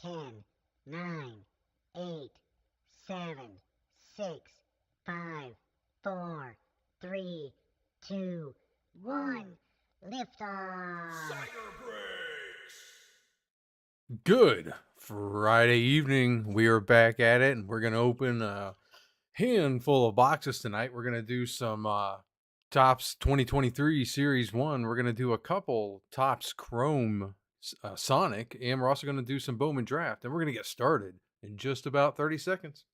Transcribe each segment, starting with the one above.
10, 9, 8, 7, 6, 5, 4, 3, 2, 1. Liftoff. Good Friday evening. We are back at it, and we're going to open a handful of boxes tonight. We're going to do some Topps 2023 Series 1. We're going to do a couple Topps Chrome Sonic, and we're also going to do some Bowman Draft. And we're going to get started in just about 30 seconds.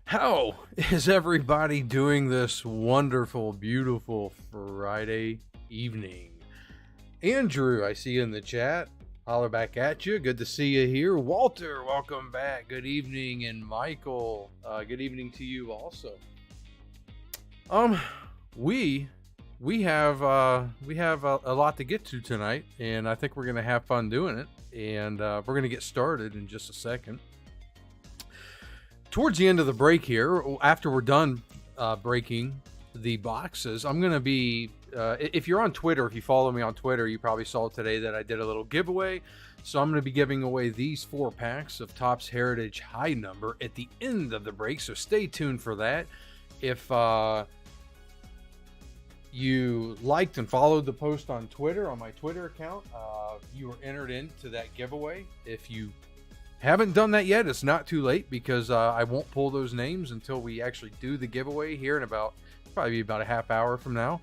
How is everybody doing this wonderful, beautiful Friday evening? Andrew, I see you in the chat. Holler back at you. Good to see you here. Walter, welcome back. Good evening. And Michael, good evening to you also. We have a lot to get to tonight, and I think we're gonna have fun doing it. And we're gonna get started in just a second. Towards the end of the break here, after we're done breaking the boxes, I'm going to be, if you're on Twitter, if you follow me on Twitter, you probably saw today that I did a little giveaway. So I'm going to be giving away these 4 packs of Topps Heritage High Number at the end of the break. So stay tuned for that. If you liked and followed the post on Twitter, on my Twitter account, you were entered into that giveaway. If you haven't done that yet, it's not too late, because I won't pull those names until we actually do the giveaway here in probably about a half hour from now.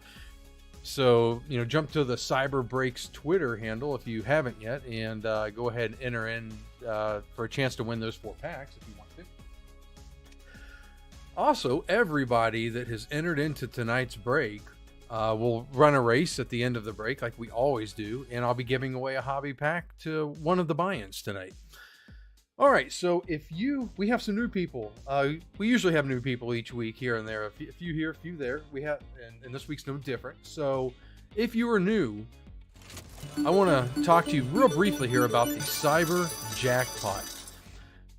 So, jump to the Cyber Breaks Twitter handle if you haven't yet, and go ahead and enter in for a chance to win those 4 packs if you want to. Also, everybody that has entered into tonight's break will run a race at the end of the break like we always do, and I'll be giving away a hobby pack to one of the buy-ins tonight. All right, so we have some new people. We usually have new people each week here and there. A few here, a few there. We have, and this week's no different. So if you are new, I want to talk to you real briefly here about the Cyber Jackpot.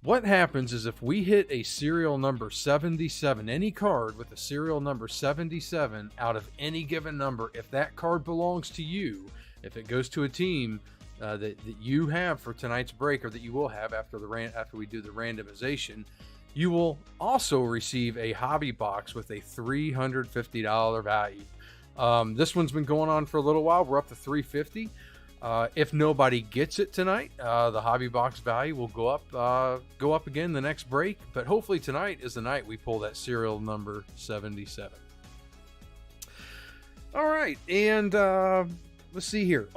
What happens is if we hit a serial number 77, any card with a serial number 77 out of any given number, if that card belongs to you, if it goes to a team that you have for tonight's break, or that you will have after we do the randomization, you will also receive a hobby box with a $350 value. This one's been going on for a little while. We're up to $350. If nobody gets it tonight, the hobby box value will go up again the next break. But hopefully tonight is the night we pull that serial number 77. All right, and let's see here.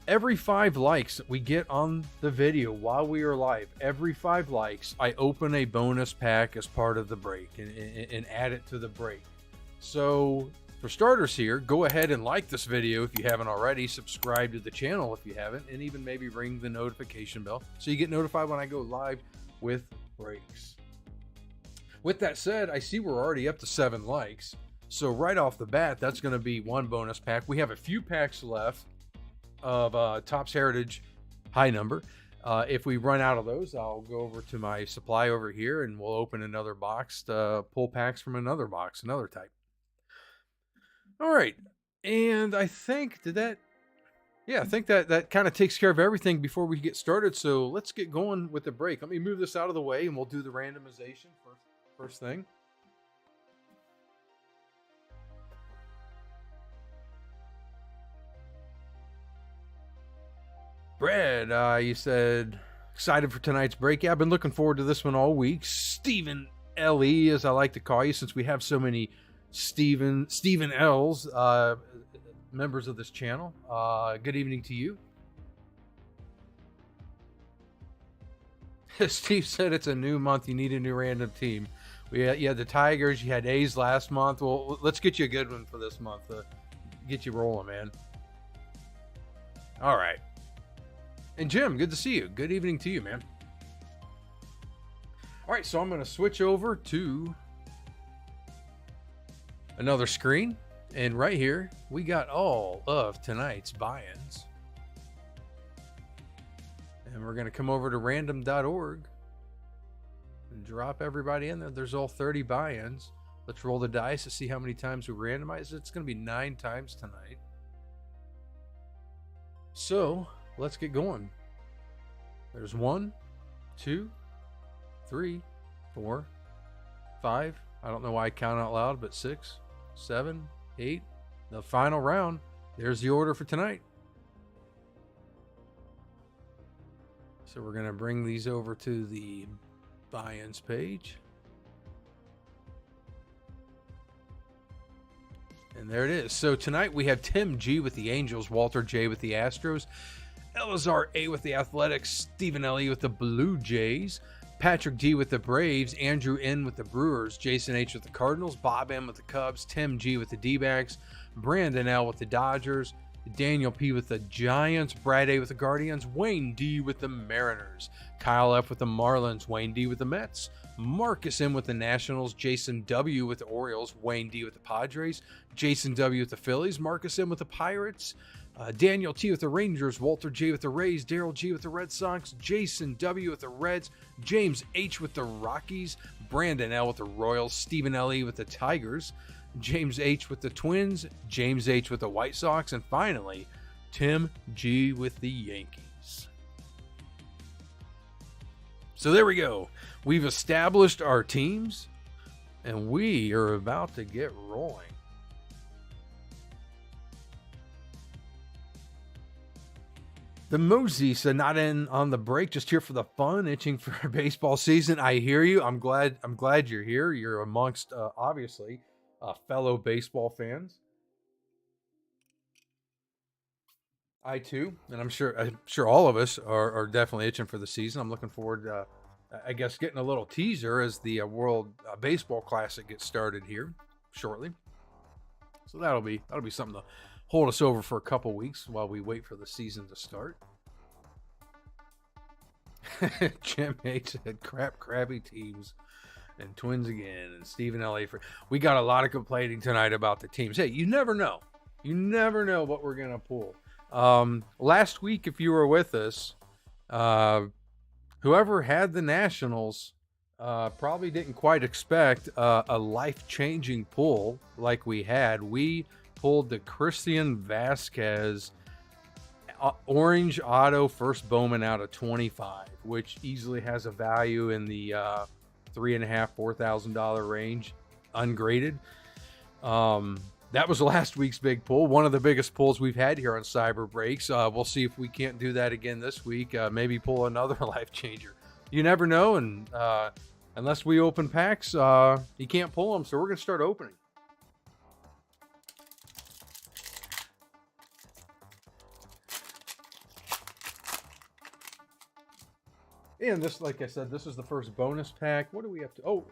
Every 5 likes that we get on the video while we are live, every 5 likes, I open a bonus pack as part of the break and add it to the break. So for starters here, go ahead and like this video if you haven't already, subscribe to the channel if you haven't, and even maybe ring the notification bell so you get notified when I go live with breaks. With that said, I see we're already up to 7 likes. So right off the bat, that's going to be 1 bonus pack. We have a few packs left of Topps Heritage High Number. If we run out of those, I'll go over to my supply over here and we'll open another box to pull packs from another box, another type. All right, and I think that kind of takes care of everything before we get started. So let's get going with the break. Let me move this out of the way and we'll do the randomization first thing. Brad, you said excited for tonight's break. Yeah, I've been looking forward to this one all week. Stephen L.E., as I like to call you, since we have so many Stephen L's members of this channel. Good evening to you. Steve said it's a new month. You need a new random team. You had the Tigers. You had A's last month. Well, let's get you a good one for this month. Get you rolling, man. All right. And Jim, good to see you. Good evening to you, man. All right, so I'm going to switch over to another screen. And right here, we got all of tonight's buy-ins. And we're going to come over to random.org and drop everybody in there. There's all 30 buy-ins. Let's roll the dice to see how many times we randomize it. It's going to be 9 times tonight. So let's get going. There's 1, 2, 3, 4, 5. I don't know why I count out loud, but 6, 7, 8. The final round. There's the order for tonight. So we're going to bring these over to the buy-ins page. And there it is. So tonight we have Tim G with the Angels, Walter J with the Astros, Elazar A with the Athletics, Stephen L E with the Blue Jays, Patrick D with the Braves, Andrew N with the Brewers, Jason H with the Cardinals, Bob M with the Cubs, Tim G with the D-backs, Brandon L with the Dodgers, Daniel P with the Giants, Brad A with the Guardians, Wayne D with the Mariners, Kyle F with the Marlins, Wayne D with the Mets, Marcus M with the Nationals, Jason W with the Orioles, Wayne D with the Padres, Jason W with the Phillies, Marcus M with the Pirates, Daniel T with the Rangers, Walter J with the Rays, Daryl G with the Red Sox, Jason W with the Reds, James H with the Rockies, Brandon L with the Royals, Stephen L E with the Tigers, James H with the Twins, James H with the White Sox, and finally, Tim G with the Yankees. So there we go. We've established our teams, and we are about to get rolling. The Mosey said, not in on the break, just here for the fun, itching for baseball season. I hear you. I'm glad you're here. You're amongst, obviously, fellow baseball fans. I too, and I'm sure all of us are definitely itching for the season. I'm looking forward to, I guess, getting a little teaser as the World Baseball Classic gets started here shortly. So that'll be something to hold us over for a couple weeks while we wait for the season to start. Jim H said, crabby teams and Twins again, and Stephen L.A. We got a lot of complaining tonight about the teams. Hey, you never know. You never know what we're going to pull. Last week, if you were with us, whoever had the Nationals probably didn't quite expect a life-changing pull like we had. We pulled the Christian Vasquez orange auto first Bowman out of 25, which easily has a value in the $3,500–4,000 range, ungraded. That was last week's big pull, one of the biggest pulls we've had here on Cyber Breaks. We'll see if we can't do that again this week. Maybe pull another life changer. You never know, and unless we open packs, you can't pull them. So we're going to start opening. And this, like I said, this is the first bonus pack. What do we have to... Oh,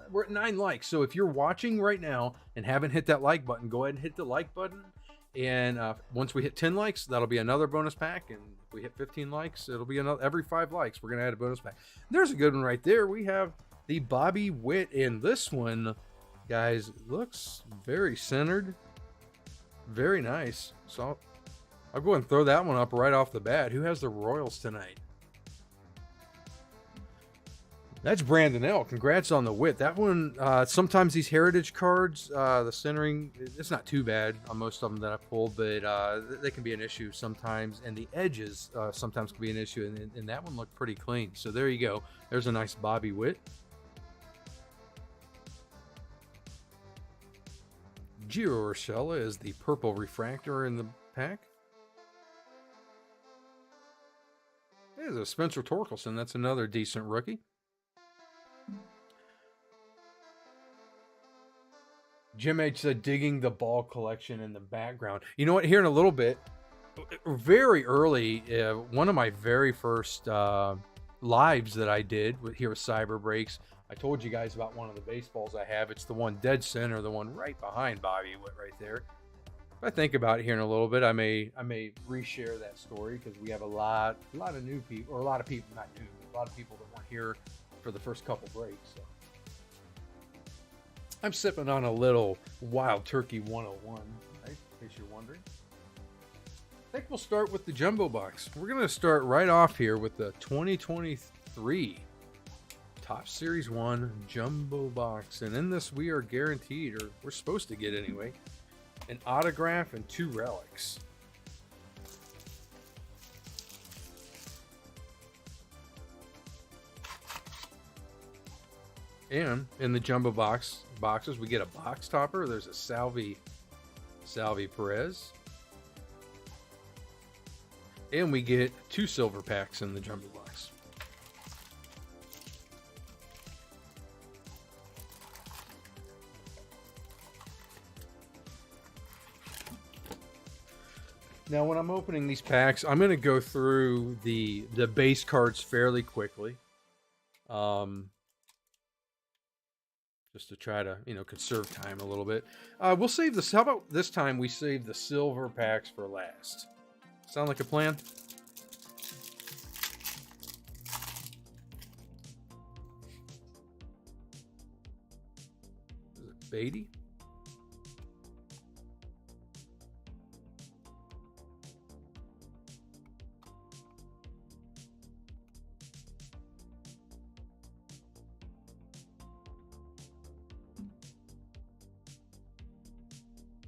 we're at 9 likes. So if you're watching right now and haven't hit that like button, go ahead and hit the like button. And once we hit 10 likes, that'll be another bonus pack. And if we hit 15 likes, it'll be another. Every 5 likes, we're going to add a bonus pack. There's a good one right there. We have the Bobby Witt. And this one, guys, looks very centered. Very nice. So I'll go ahead and throw that one up right off the bat. Who has the Royals tonight? That's Brandon L. Congrats on the Witt. That one, sometimes these heritage cards, the centering, it's not too bad on most of them that I pulled, but they can be an issue sometimes. And the edges sometimes can be an issue. And that one looked pretty clean. So there you go. There's a nice Bobby Witt. Gio Urshela is the purple refractor in the pack. There's a Spencer Torkelson. That's another decent rookie. Jim H said, digging the ball collection in the background. You know what? Here in a little bit, very early, one of my very first lives that I did here with Cyber Breaks, I told you guys about one of the baseballs I have. It's the one dead center, the one right behind Bobby Witt right there. If I think about it here in a little bit, I may reshare that story because we have a lot of new people, or a lot of people, not new, but a lot of people that weren't here for the first couple breaks. So. I'm sipping on a little Wild Turkey 101, right, in case you're wondering. I think we'll start with the jumbo box. We're going to start right off here with the 2023 Topps Series 1 jumbo box. And in this, we are guaranteed, or we're supposed to get anyway, an autograph and 2 relics. And in the jumbo boxes, we get a box topper. There's a Salvi Perez. And we get 2 silver packs in the jumbo box. Now, when I'm opening these packs, I'm going to go through the base cards fairly quickly. Just to try to, conserve time a little bit. We'll save this. How about this time we save the silver packs for last? Sound like a plan? Is it Beatty?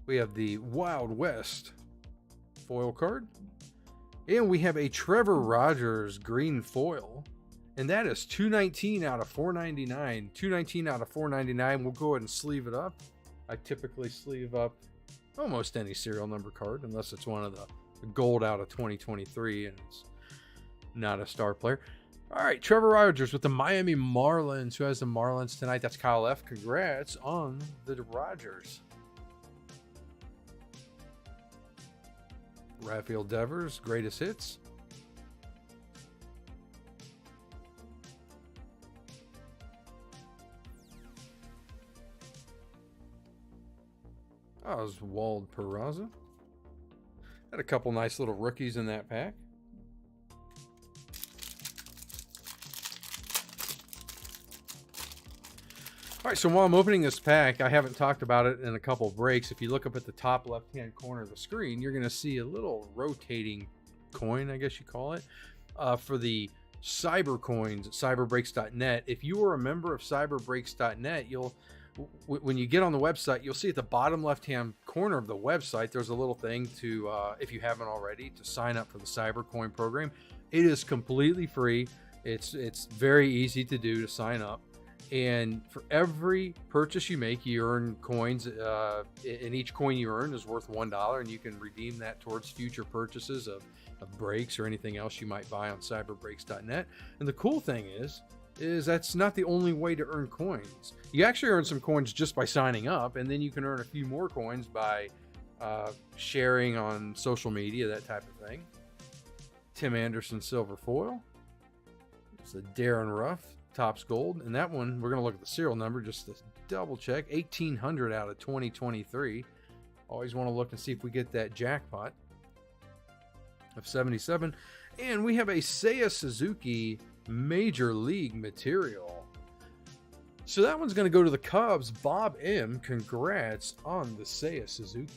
We have the Wild West foil card. And we have a Trevor Rogers green foil. And that is 219 out of 499. 219 out of 499. We'll go ahead and sleeve it up. I typically sleeve up almost any serial number card, unless it's one of the gold out of 2023 and it's not a star player. All right, Trevor Rogers with the Miami Marlins. Who has the Marlins tonight? That's Kyle F. Congrats on the Rogers. Rafael Devers, greatest hits. Oswald Peraza. Had a couple nice little rookies in that pack. All right, so while I'm opening this pack, I haven't talked about it in a couple of breaks. If you look up at the top left-hand corner of the screen, you're going to see a little rotating coin, I guess you call it, for the Cyber Coins at cyberbreaks.net. If you are a member of cyberbreaks.net, when you get on the website, you'll see at the bottom left-hand corner of the website, there's a little thing to, if you haven't already, to sign up for the Cyber Coin program. It is completely free. It's very easy to do to sign up. And for every purchase you make, you earn coins, and each coin you earn is worth $1, and you can redeem that towards future purchases of breaks or anything else you might buy on cyberbreaks.net. And the cool thing is that's not the only way to earn coins. You actually earn some coins just by signing up, and then you can earn a few more coins by sharing on social media, that type of thing. Tim Anderson Silver Foil. It's a Darren Ruff Topps Gold, and that one we're going to look at the serial number just to double check. 1800 out of 2023. Always want to look and see if we get that jackpot of 77. And we have a Seiya Suzuki Major League material. So that one's going to go to the Cubs. Bob M. Congrats on the Seiya Suzuki.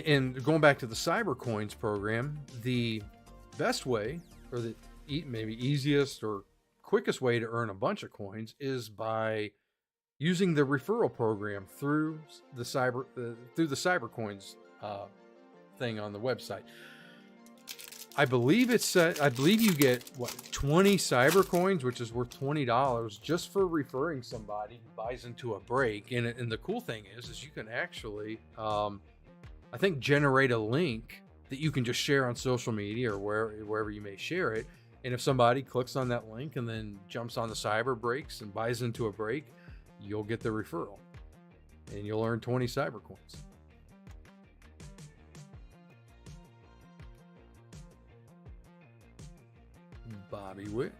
And going back to the Cyber Coins program, the best way, or the maybe easiest or quickest way to earn a bunch of coins is by using the referral program through the Cyber Coins thing on the website. I believe you get 20 Cyber Coins, which is worth $20 just for referring somebody who buys into a break. And the cool thing is you can actually I think generate a link that you can just share on social media or wherever you may share it. And if somebody clicks on that link and then jumps on the Cyber Breaks and buys into a break, you'll get the referral and you'll earn 20 Cyber Coins. Bobby Witt.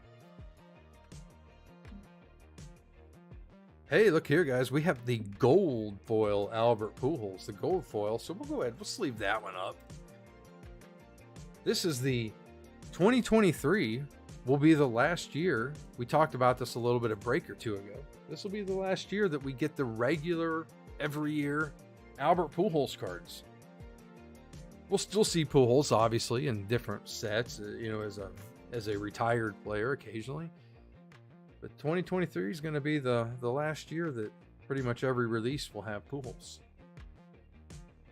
Hey, look here, guys. We have the gold foil Albert Pujols, the gold foil. So we'll go ahead. We'll sleeve that one up. This is the 2023. Will be the last year. We talked about this a little bit a break or two ago. This will be the last year that we get the regular every year Albert Pujols cards. We'll still see Pujols obviously in different sets, as a retired player occasionally. But 2023 is going to be the last year that pretty much every release will have Pujols.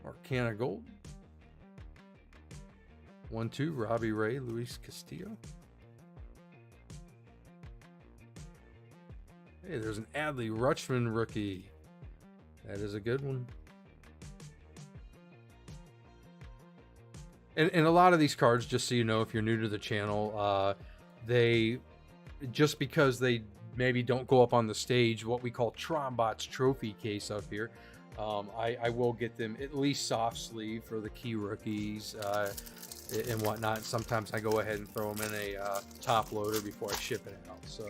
Arcana Gold. 1-2, Robbie Ray, Luis Castillo. Hey, there's an Adley Rutschman rookie. That is a good one. And a lot of these cards, just so you know, if you're new to the channel, they, just because they maybe don't go up on the stage, what we call Trombot's trophy case up here, I will get them at least soft sleeve for the key rookies and whatnot. Sometimes I go ahead and throw them in a top loader before I ship it out. So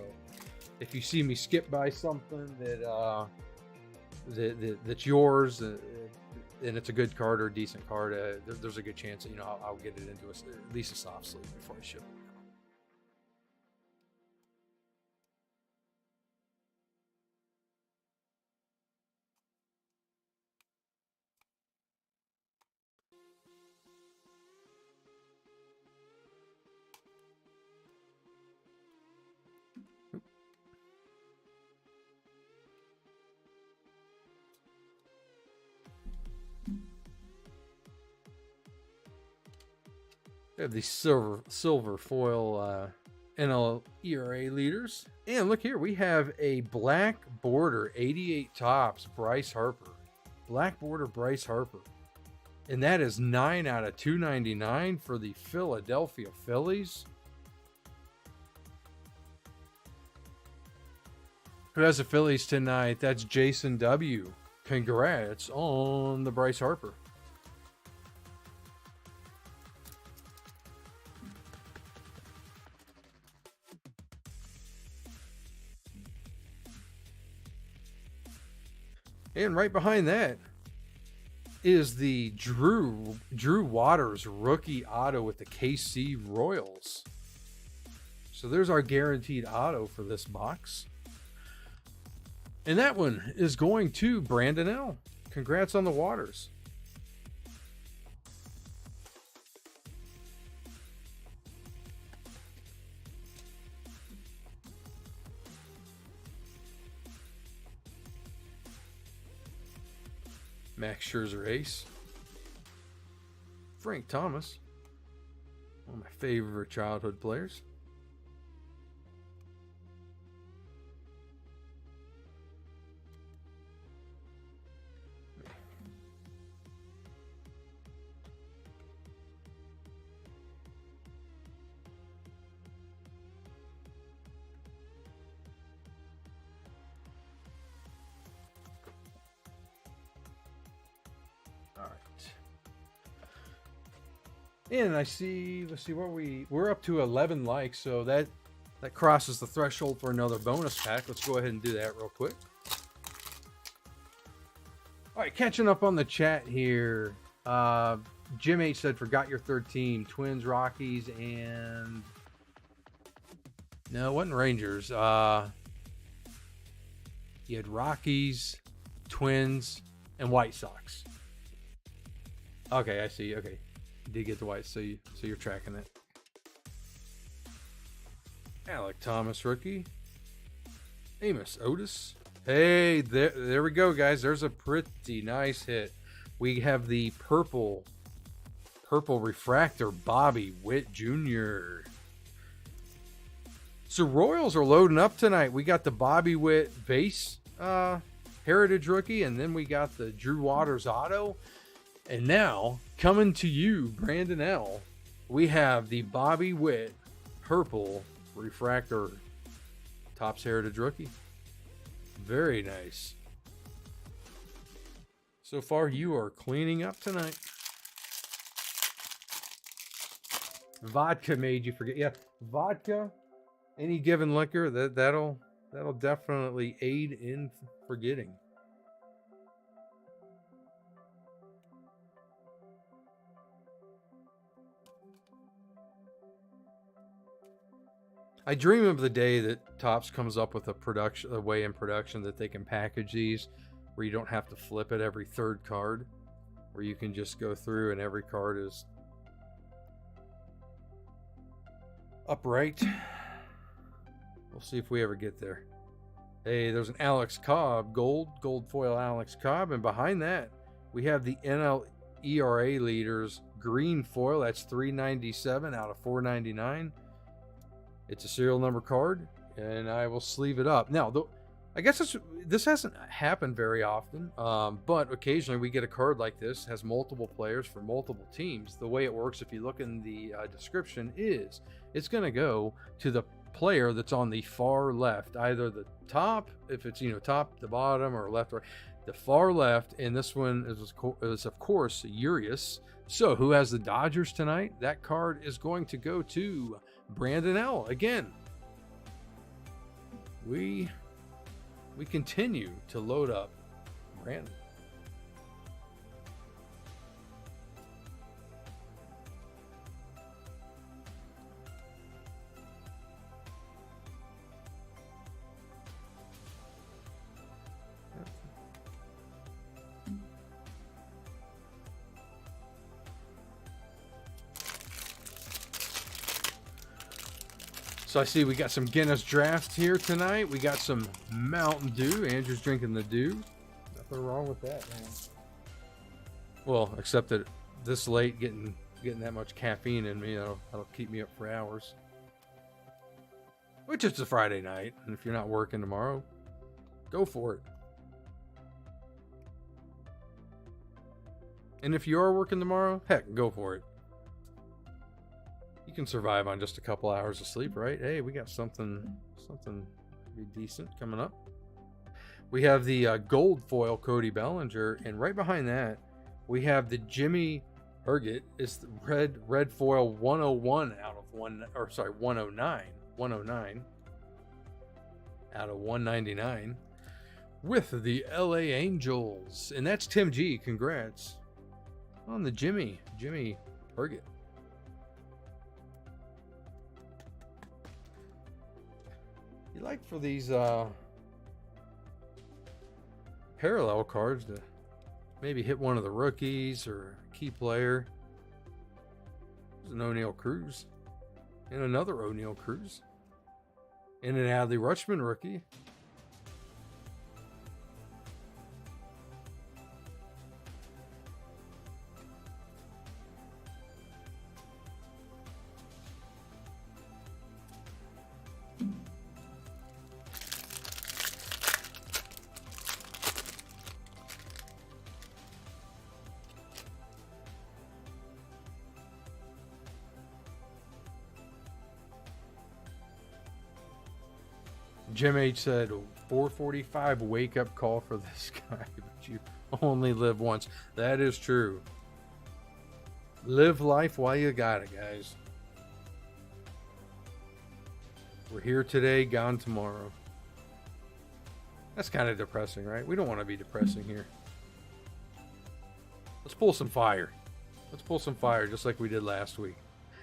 if you see me skip by something that's yours and it's a good card or a decent card, there's a good chance that I'll get it into at least a soft sleeve before I ship it. We have these silver foil NL ERA leaders. And look here, we have a black border 88 tops Bryce Harper. Black border Bryce Harper. And that is 9 out of 299 for the Philadelphia Phillies. Who has the Phillies tonight? That's Jason W. Congrats on the Bryce Harper. And right behind that is the Drew Waters rookie auto with the KC Royals. So there's our guaranteed auto for this box. And that one is going to Brandon L. Congrats on the Waters. Max Scherzer ace. Frank Thomas. One of my favorite childhood players. And I see, let's see, we're up to 11 likes, so that crosses the threshold for another bonus pack. Let's go ahead and do that real quick. All right, catching up on the chat here. Jim H said, forgot your third team. Twins, Rockies, and... No, it wasn't Rangers. You had Rockies, Twins, and White Sox. Okay, I see. Okay. You did get the White, so you're tracking it. Alec Thomas rookie. Amos Otis. Hey, there we go, guys. There's a pretty nice hit. We have the purple refractor Bobby Witt Jr. So Royals are loading up tonight. We got the Bobby Witt base heritage rookie, and then we got the Drew Waters auto. And now, coming to you, Brandon L., we have the Bobby Witt purple refractor Topps Heritage rookie. Very nice. So far, you are cleaning up tonight. Vodka made you forget. Yeah, vodka, any given liquor, that'll That'll definitely aid in forgetting. I dream of the day that Topps comes up with a way in production that they can package these where you don't have to flip it every third card, where you can just go through and every card is upright. We'll see if we ever get there. Hey, there's an Alex Cobb gold foil Alex Cobb, and behind that we have the NL ERA leaders green foil. That's 397 out of 499. It's a serial number card, and I will sleeve it up. Now, I guess this hasn't happened very often, but occasionally we get a card like this, has multiple players for multiple teams. The way it works, if you look in the description, is it's going to go to the player that's on the far left, either the top, if it's top to bottom, or left or the far left. And this one is of course Urias. So who has the Dodgers tonight? That card is going to go to Brandon L. Again, we continue to load up Brandon. So I see we got some Guinness Draft here tonight. We got some Mountain Dew. Andrew's drinking the Dew. Nothing wrong with that, man. Well, except that this late, getting that much caffeine in me, that'll keep me up for hours. Which is a Friday night, and if you're not working tomorrow, go for it. And if you are working tomorrow, heck, go for it. You can survive on just a couple hours of sleep, right? Hey, we got something pretty decent coming up. We have the gold foil Cody Bellinger, and right behind that, we have the Jimmy Herget. It's the red foil 101 out of 109 out of 199 with the LA Angels, and that's Tim G. Congrats on the Jimmy Herget. You like for these parallel cards to maybe hit one of the rookies or a key player. There's an O'Neal Cruz and another O'Neal Cruz and an Adley Rutschman rookie. Jim H said 4:45 wake up call for this guy, but you only live once. That is true. Live life while you got it, guys. We're here today, gone tomorrow. That's kind of depressing, right? We don't want to be depressing here. Let's pull some fire. Let's pull some fire just like we did last week.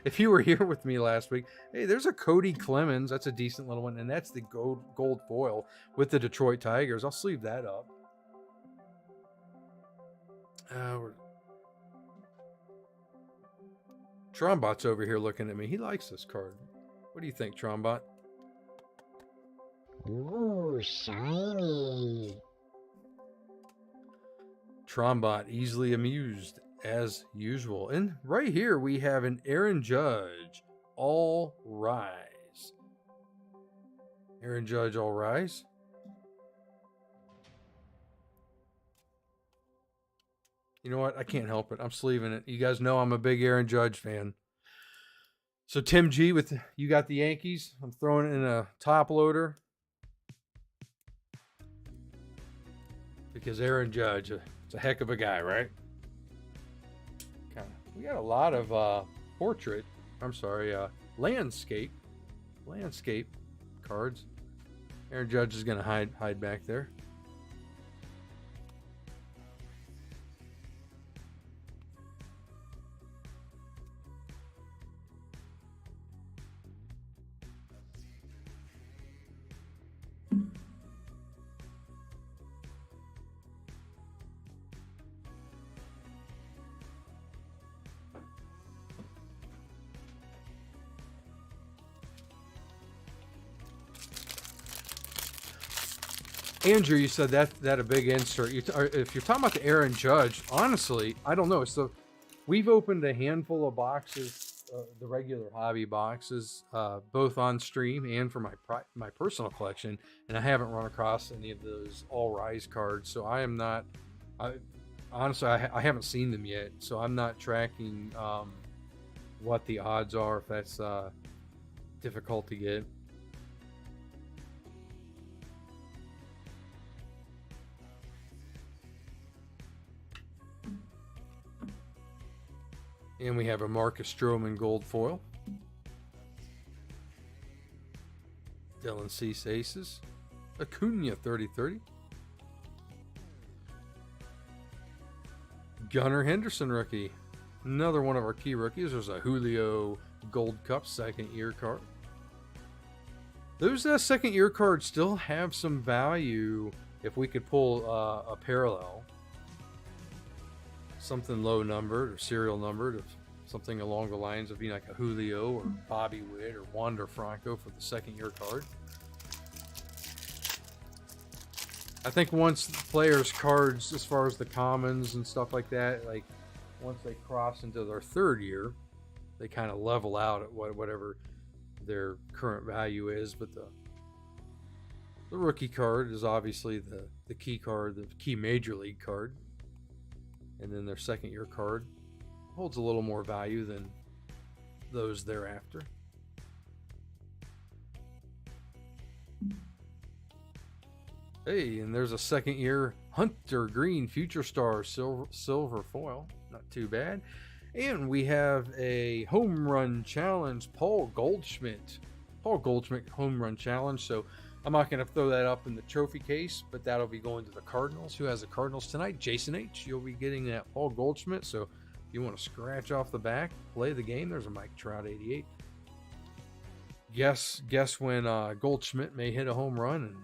If you were here with me last week, hey, there's a Cody Clemens. That's a decent little one. And that's the gold foil with the Detroit Tigers. I'll sleeve that up. Trombot's over here looking at me. He likes this card. What do you think, Trombot? Ooh, shiny. Trombot easily amused as usual. And right here we have an Aaron Judge all rise. Aaron Judge all rise. You know what? I can't help it. I'm sleeving it. You guys know I'm a big Aaron Judge fan. So Tim G, you got the Yankees. I'm throwing it in a top loader. Because Aaron Judge, it's a heck of a guy, right? We got a lot of landscape cards. Aaron Judge is going to hide back there. Andrew, you said that a big insert. If you're talking about the Aaron Judge, honestly, I don't know. So we've opened a handful of boxes, the regular hobby boxes, both on stream and for my personal collection, and I haven't run across any of those All Rise cards. So I am not. Honestly, I haven't seen them yet, so I'm not tracking what the odds are. If that's difficult to get. And we have a Marcus Stroman gold foil. Dylan Cease aces. Acuna 30-30. Gunnar Henderson rookie. Another one of our key rookies. There's a Julio Gold Cup second year card. Those second year cards still have some value if we could pull a parallel. Something low numbered or serial numbered, of something along the lines of being like a Julio or Bobby Witt or Wander Franco for the second year card. I think once players' cards, as far as the commons and stuff like that, like once they cross into their third year, they kind of level out at whatever their current value is. But the rookie card is obviously the key card, the key major league card. And then their second year card holds a little more value than those thereafter. Hey, and there's a second year Hunter Green Future Star silver foil. Not too bad. And we have a home run challenge, Paul Goldschmidt home run challenge. So I'm not going to throw that up in the trophy case, but that'll be going to the Cardinals. Who has the Cardinals tonight? Jason H. You'll be getting that Paul Goldschmidt. So if you want to scratch off the back, play the game. There's a Mike Trout 88. Guess when Goldschmidt may hit a home run and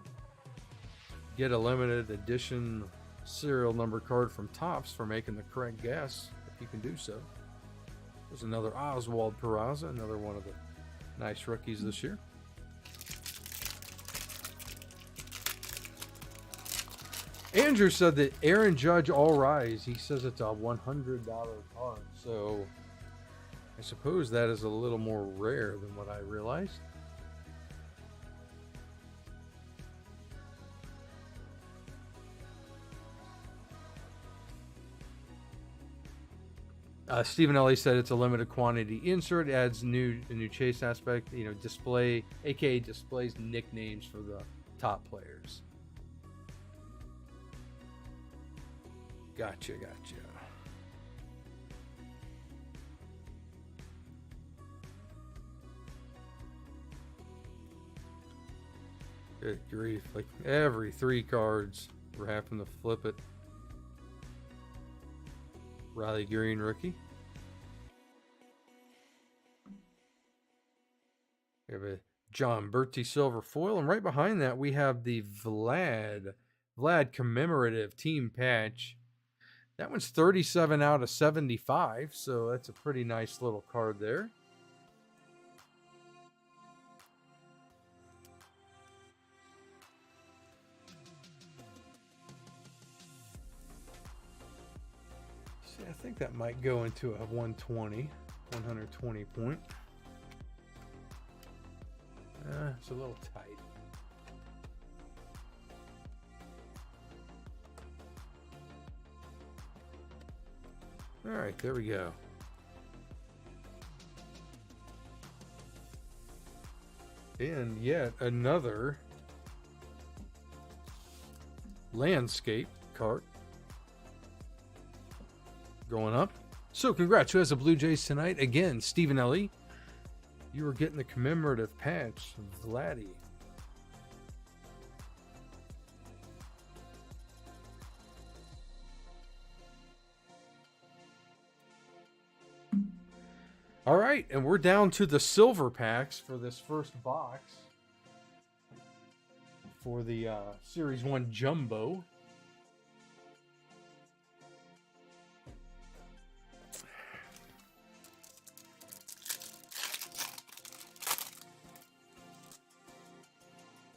get a limited edition serial number card from Topps for making the correct guess, if you can do so. There's another Oswald Peraza, another one of the nice rookies this year. Andrew said that Aaron Judge All Rise. He says it's a $100 card. So I suppose that is a little more rare than what I realized. Stephen Ellie said it's a limited quantity insert. Adds a new chase aspect. Display, aka displays nicknames for the top players. Gotcha. Good grief. Like every 3 cards, we're having to flip it. Riley Green rookie. We have a John Berti silver foil. And right behind that, we have the Vlad commemorative team patch. That one's 37 out of 75, so that's a pretty nice little card there. See, I think that might go into a 120 point. It's a little tight. All right, there we go. And yet another landscape card going up. So congrats. Who has the Blue Jays tonight? Again, Stephen Ellie. You were getting the commemorative patch, Vladdy. right, and we're down to the silver packs for this first box for the Series 1 Jumbo.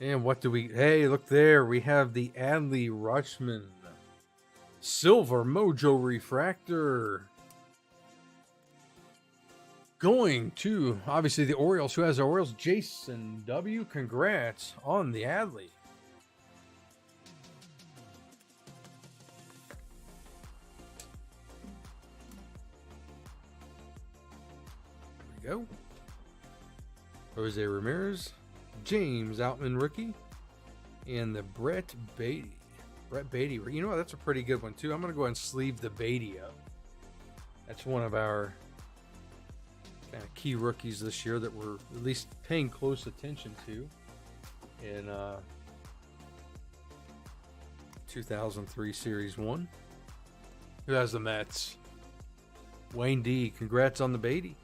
And what do we... Hey, look there. We have the Adley Rutschman Silver Mojo Refractor. Going to, obviously, the Orioles. Who has the Orioles? Jason W. Congrats on the Adley. There we go. Jose Ramirez. James Outman rookie. And the Brett Beatty. You know what? That's a pretty good one, too. I'm going to go ahead and sleeve the Beatty up. That's one of our kind of key rookies this year that we're at least paying close attention to in 2003 Series 1. Who has the Mets? Wayne D. Congrats on the Beatty.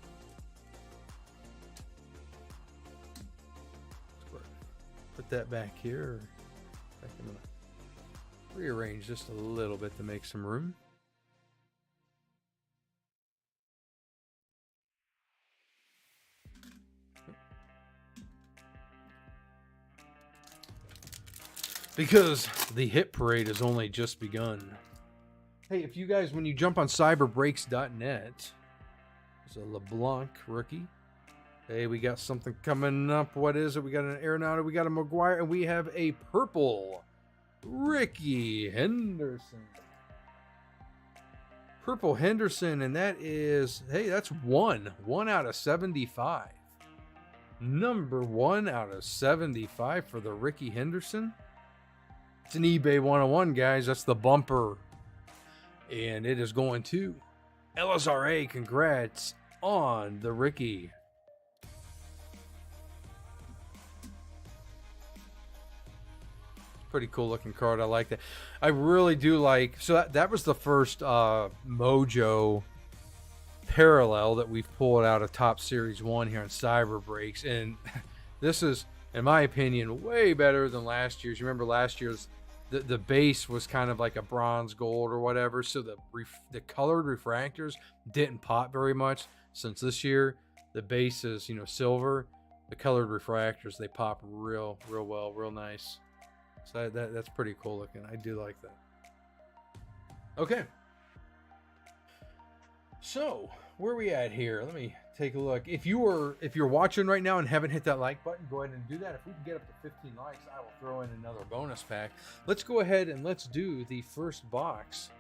Put that back here. I'm going to rearrange just a little bit to make some room. Because the hit parade has only just begun. Hey, if you guys, when you jump on cyberbreaks.net, there's a LeBlanc rookie. Hey, we got something coming up. What is it? We got an Arenado, we got a McGuire, and we have a purple Ricky Henderson. Purple Henderson, and that is, hey, that's 1 out of 75. Number 1 out of 75 for the Ricky Henderson. It's an eBay 101, guys. That's the bumper. And it is going to LSRA. Congrats on the Ricky. Pretty cool looking card. I like that. I really do like. So that was the first Mojo parallel that we've pulled out of Top Series 1 here on Cyber Breaks. And this is, in my opinion, way better than last year's. You remember last year's, the base was kind of like a bronze gold or whatever, so the colored refractors didn't pop very much. Since this year the base is, you know, silver, the colored refractors, they pop real well, real nice. So that's pretty cool looking. I do like that. Okay, so where are we at here? Let me take a look. If you're watching right now and haven't hit that like button, go ahead and do that. If we can get up to 15 likes, I will throw in another bonus pack. Let's go ahead and let's do the first box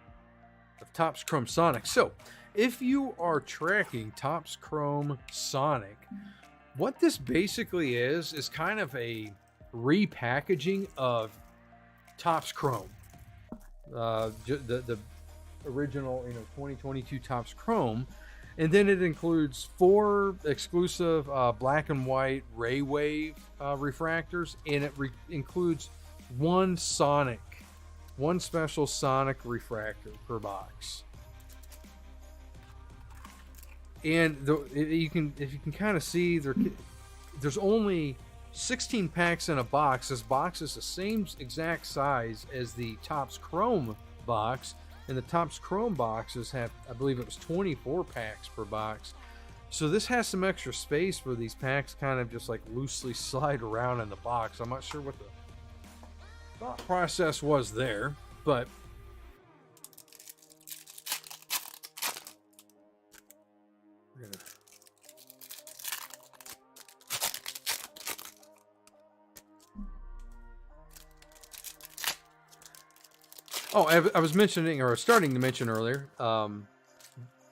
of Topps Chrome Sonic. So if you are tracking Topps Chrome Sonic, what this basically is kind of a repackaging of Topps Chrome. The original, 2022 Topps Chrome. And then it includes 4 exclusive black and white Ray Wave refractors, and it includes one special Sonic refractor per box. And if you can kind of see, there's only 16 packs in a box. This box is the same exact size as the Topps Chrome box. And the Topps Chrome boxes have, I believe it was 24 packs per box. So this has some extra space where these packs kind of just like loosely slide around in the box. I'm not sure what the thought process was there, but we're gonna... Oh, I was mentioning, or starting to mention earlier,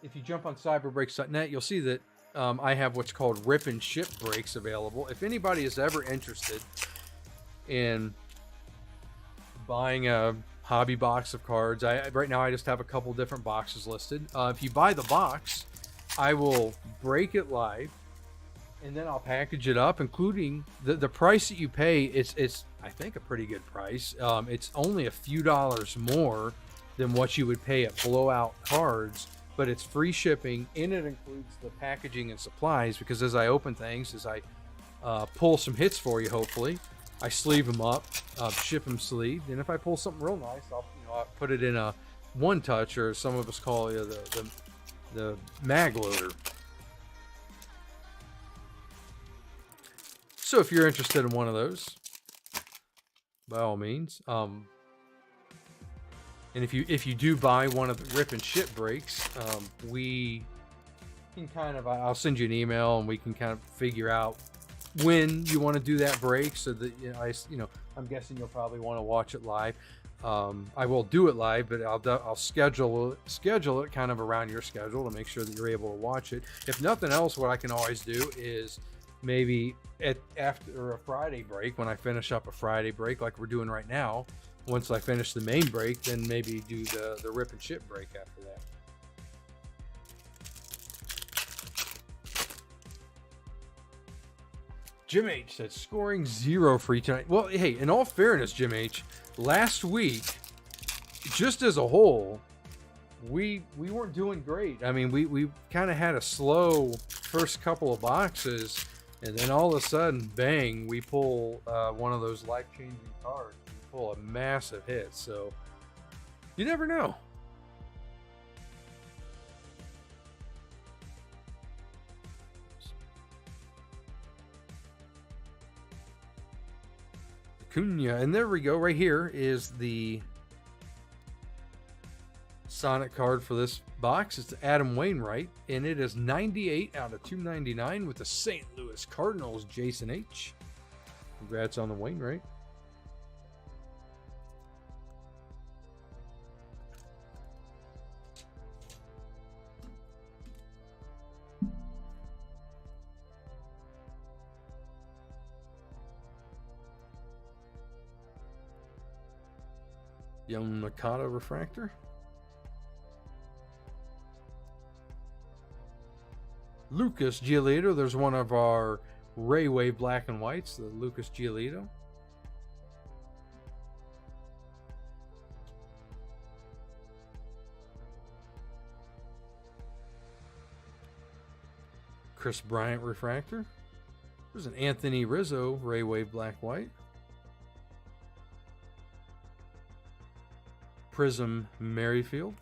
if you jump on cyberbreaks.net, you'll see that I have what's called rip and ship breaks available. If anybody is ever interested in buying a hobby box of cards, right now I just have a couple different boxes listed. If you buy the box, I will break it live, and then I'll package it up, including the price that you pay. It's I think a pretty good price. It's only a few dollars more than what you would pay at Blowout Cards but it's free shipping, and it includes the packaging and supplies. Because as I open things, as I pull some hits for you, hopefully, I sleeve them up, ship them sleeved, and if I pull something real nice, I'll put it in a one touch, or some of us call it the mag loader. So if you're interested in one of those, by all means. And if you do buy one of the rip and ship breaks, we can kind of, I'll send you an email and we can kind of figure out when you want to do that break, so that I'm guessing you'll probably want to watch it live. I will do it live, but I'll schedule it kind of around your schedule to make sure that you're able to watch it. If nothing else, what I can always do is maybe after a Friday break, when I finish up a Friday break like we're doing right now, once I finish the main break, then maybe do the rip and ship break after that. Jim H said scoring 0 for you tonight. Well, hey, in all fairness, Jim H, last week, just as a whole, we weren't doing great. I mean, we kind of had a slow first couple of boxes, and then all of a sudden, bang, we pull one of those life-changing cards. We pull a massive hit. So you never know. Acuna, and there we go. Right here is the Sonic card for this box. It's Adam Wainwright, and it is 98 out of 299 with the St. Louis Cardinals, Jason H. Congrats on the Wainwright. Young Mikado refractor. Lucas Giolito. There's one of our Raywave black and whites, the Lucas Giolito. Chris Bryant refractor. There's an Anthony Rizzo Raywave black white. Prism Merrifield.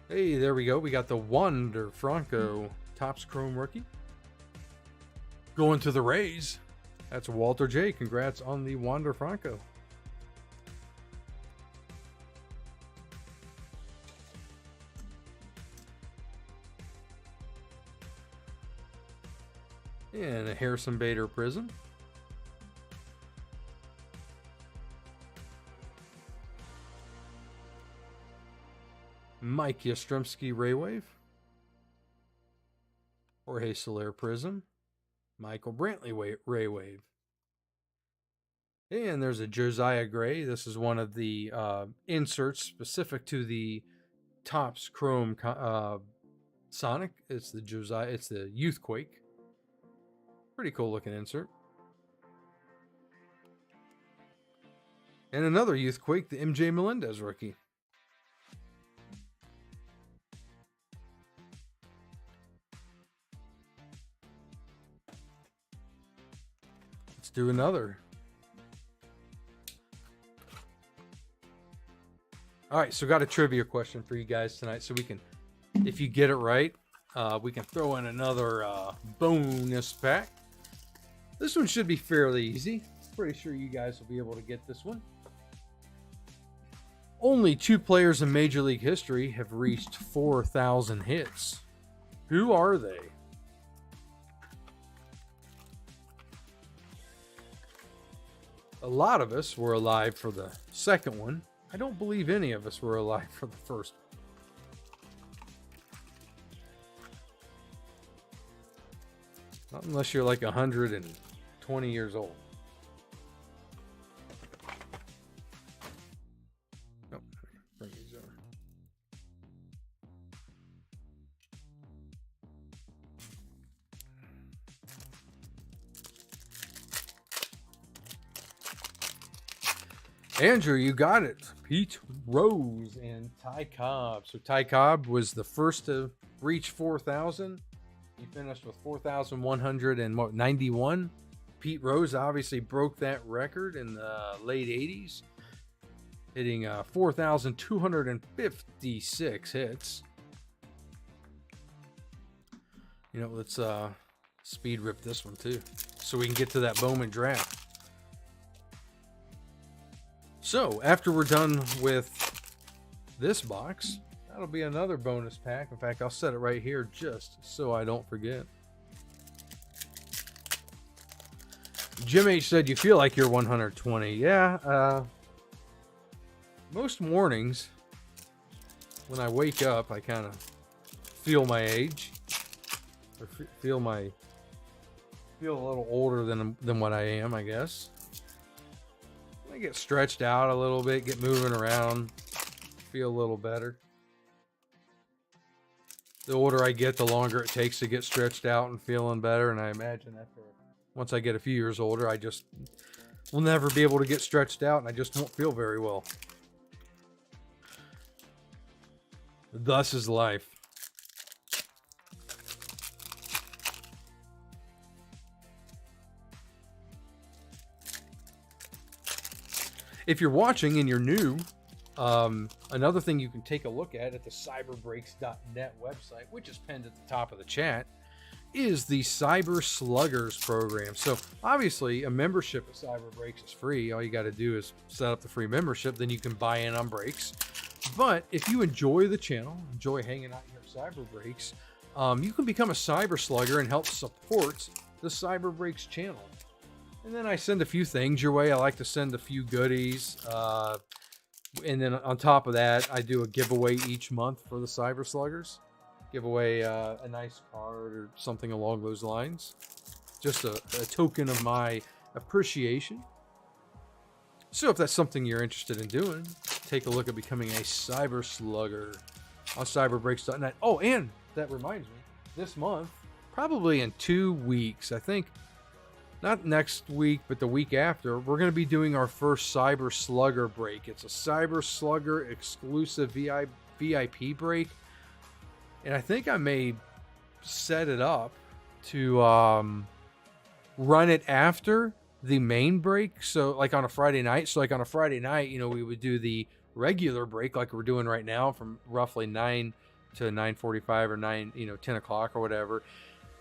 Hey, there we go. We got the Wander Franco Topps Chrome rookie. Going to the Rays. That's Walter J. Congrats on the Wander Franco. And a Harrison Bader Prism. Mike Yastrzemski Raywave. Jorge Soler Prism. Michael Brantley Raywave. And there's a Josiah Gray. This is one of the inserts specific to the Topps Chrome Sonic. It's the Josiah. It's the Youthquake. Pretty cool looking insert. And another Youthquake, the MJ Melendez rookie. Let's do another. All right, so got a trivia question for you guys tonight, so we can, if you get it right, we can throw in another bonus pack. This one should be fairly easy. Pretty sure you guys will be able to get this one. Only 2 players in Major League history have reached 4,000 hits. Who are they? A lot of us were alive for the second one. I don't believe any of us were alive for the first one. Not unless you're like 120 years old. Oh, bring these over. Andrew, you got it. Pete Rose and Ty Cobb. So Ty Cobb was the first to reach 4,000. He finished with 4,191. Pete Rose obviously broke that record in the late 80s, hitting 4,256 hits. You know, let's speed rip this one too, so we can get to that Bowman draft. So after we're done with this box, that'll be another bonus pack. In fact, I'll set it right here just so I don't forget. Jim H said, you feel like you're 120. Yeah, most mornings when I wake up, I kind of feel my age, or feel a little older than what I am, I guess. I get stretched out a little bit, get moving around, feel a little better. The older I get, the longer it takes to get stretched out and feeling better. And I imagine once I get a few years older, I just will never be able to get stretched out, and I just won't feel very well. Thus is life. If you're watching and you're new, another thing you can take a look at the cyberbreaks.net website, which is pinned at the top of the chat, is the Cyber Sluggers program. So obviously a membership at Cyber Breaks is free. All you got to do is set up the free membership, then you can buy in on breaks. But if you enjoy the channel, enjoy hanging out here at Cyber Breaks, you can become a Cyber Slugger and help support the Cyber Breaks channel. And then I send a few things your way. I like to send a few goodies. And then on top of that, I do a giveaway each month for the Cyber Sluggers. Give away a nice card or something along those lines. Just a token of my appreciation. So if that's something you're interested in doing, take a look at becoming a Cyber Slugger on cyberbreaks.net. Oh, and that reminds me, this month, probably in 2 weeks, I think, not next week, but the week after, we're going to be doing our first Cyber Slugger break. It's a Cyber Slugger exclusive VIP break. And I think I may set it up to run it after the main break. So like on a Friday night. So like on a Friday night, you know, we would do the regular break like we're doing right now from roughly 9 to 9:45 or 10 o'clock or whatever.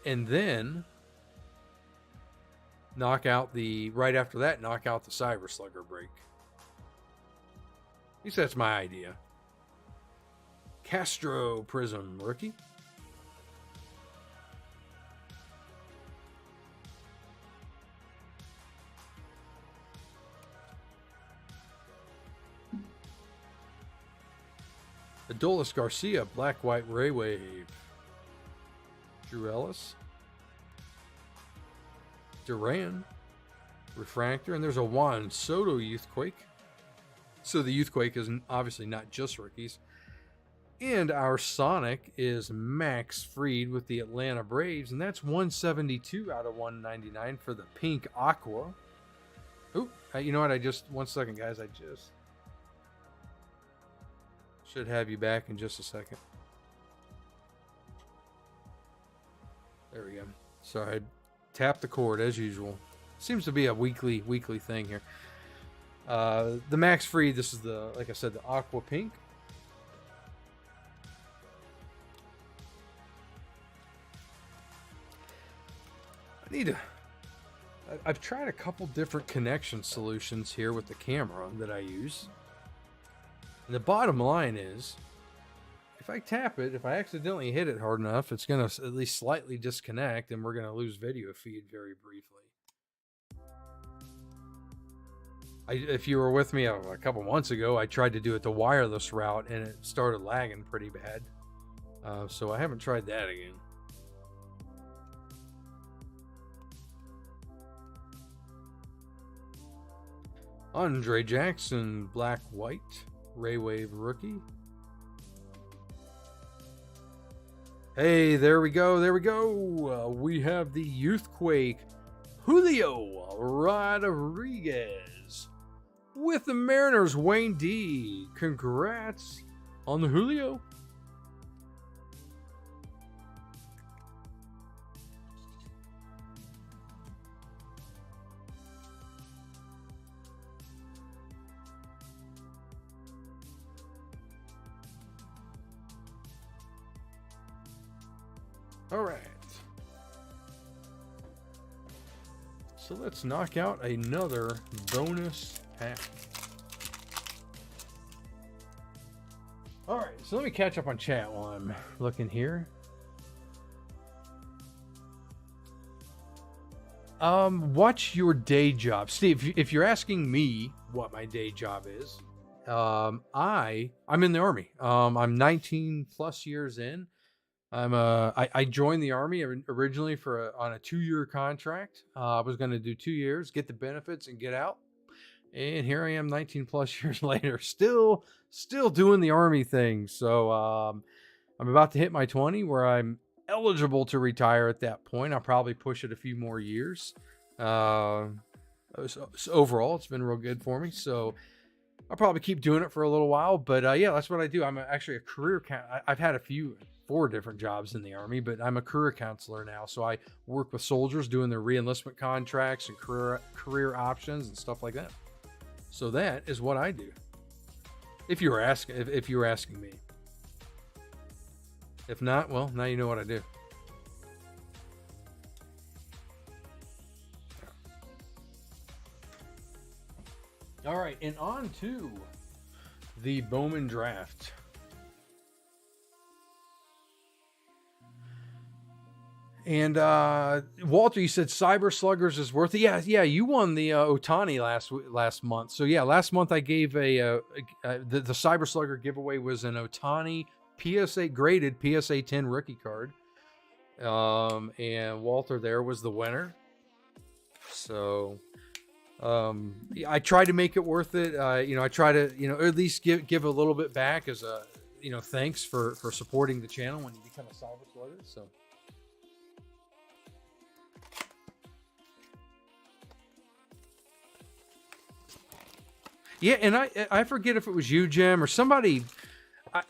And then right after that, knock out the Cyber Slugger break. At least that's my idea. Castro Prism rookie. Adolis Garcia, Black White Ray Wave. Drew Ellis. Duran, Refractor, and there's a Juan Soto Youthquake. So the Youthquake is obviously not just rookies. And our Sonic is Max Fried with the Atlanta Braves, and that's 172 out of 199 for the Pink Aqua. Oh, you know what? One second, guys. I just should have you back in just a second. There we go. Sorry, I tapped the cord as usual. Seems to be a weekly thing here. The Max Fried, this is like I said, the Aqua Pink. I've tried a couple different connection solutions here with the camera that I use. And the bottom line is, if I tap it, if I accidentally hit it hard enough, it's going to at least slightly disconnect and we're going to lose video feed very briefly. If you were with me a couple months ago, I tried to do it the wireless route and it started lagging pretty bad. So I haven't tried that again. Andre Jackson, Black White, Ray Wave rookie. Hey, there we go. We have the Youthquake, Julio Rodriguez. With the Mariners, Wayne D. Congrats on the Julio. All right. So let's knock out another bonus pack. All right, so let me catch up on chat while I'm looking here. What's your day job, Steve? If you're asking me what my day job is, I'm in the Army. I'm 19 plus years in. I joined the Army originally on a 2-year contract. I was going to do 2 years, get the benefits, and get out. And here I am, 19 plus years later, still doing the Army thing. So I'm about to hit my 20, where I'm eligible to retire at that point. I'll probably push it a few more years. So overall, it's been real good for me. So I'll probably keep doing it for a little while. But yeah, that's what I do. I'm actually a career I've had 4 different jobs in the Army, but I'm a career counselor now. So I work with soldiers doing their re-enlistment contracts and career options and stuff like that. So that is what I do. If you were asking me. If not, well, now you know what I do. All right, and on to the Bowman draft. And Walter, you said Cyber Sluggers is worth it. Yeah, you won the Otani last month. So yeah, last month I gave the Cyber Slugger giveaway was an Otani PSA graded PSA 10 rookie card. And Walter there was the winner. So I tried to make it worth it. I try to at least give a little bit back as a thanks for supporting the channel when you become a Cyber Slugger. So. Yeah, and I forget if it was you, Jim, or somebody.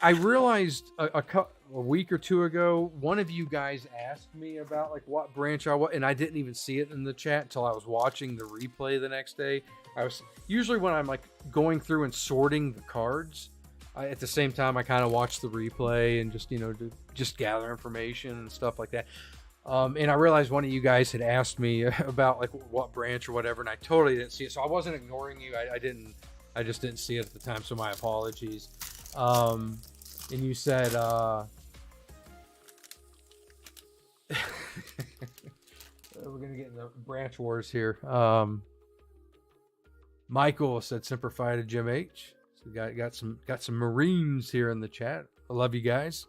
I realized a week or two ago, one of you guys asked me about like what branch I was, and I didn't even see it in the chat until I was watching the replay the next day. I was usually when I'm like going through and sorting the cards, at the same time I kind of watch the replay and just gather information and stuff like that. And I realized one of you guys had asked me about like what branch or whatever, and I totally didn't see it. So I wasn't ignoring you. I just didn't see it at the time, so my apologies. And you said, we're gonna get in the branch wars here. Michael said Semper Fi to Jim H. So got some Marines here in the chat. I love you guys.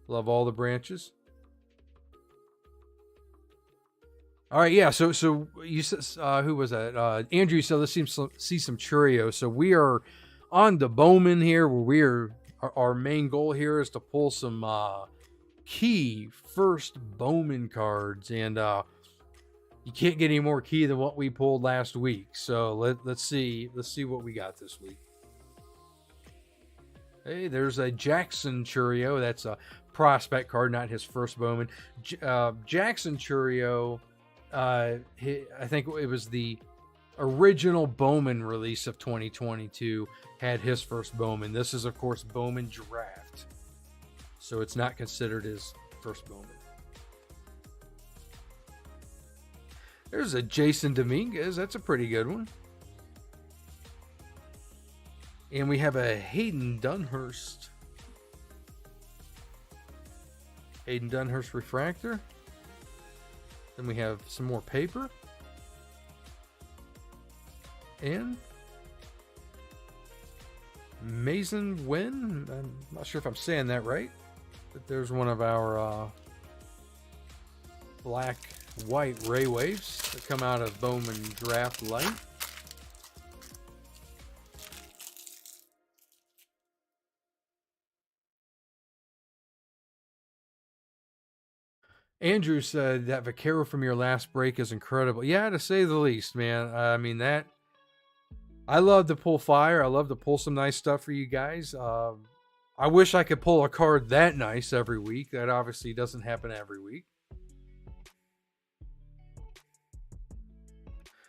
Love all the branches. All right, yeah. So you said who was that? Andrew said let's see some Churio. So we are on the Bowman here, where our main goal here is to pull some key first Bowman cards, and you can't get any more key than what we pulled last week. So let's see what we got this week. Hey, there's a Jackson Churio. That's a prospect card, not his first Bowman. Jackson Churio. I think it was the original Bowman release of 2022 had his first Bowman. This is, of course, Bowman Draft. So it's not considered his first Bowman. There's a Jason Dominguez. That's a pretty good one. And we have a Hayden Dunhurst. Hayden Dunhurst refractor. Then we have some more paper. And Mason Wynn. I'm not sure if I'm saying that right, but there's one of our black-white Ray Waves that come out of Bowman Draft Light. Andrew said that Vaquero from your last break is incredible. Yeah, to say the least, man. I mean, that I love to pull fire. I love to pull some nice stuff for you guys. I wish I could pull a card that nice every week. That obviously doesn't happen every week.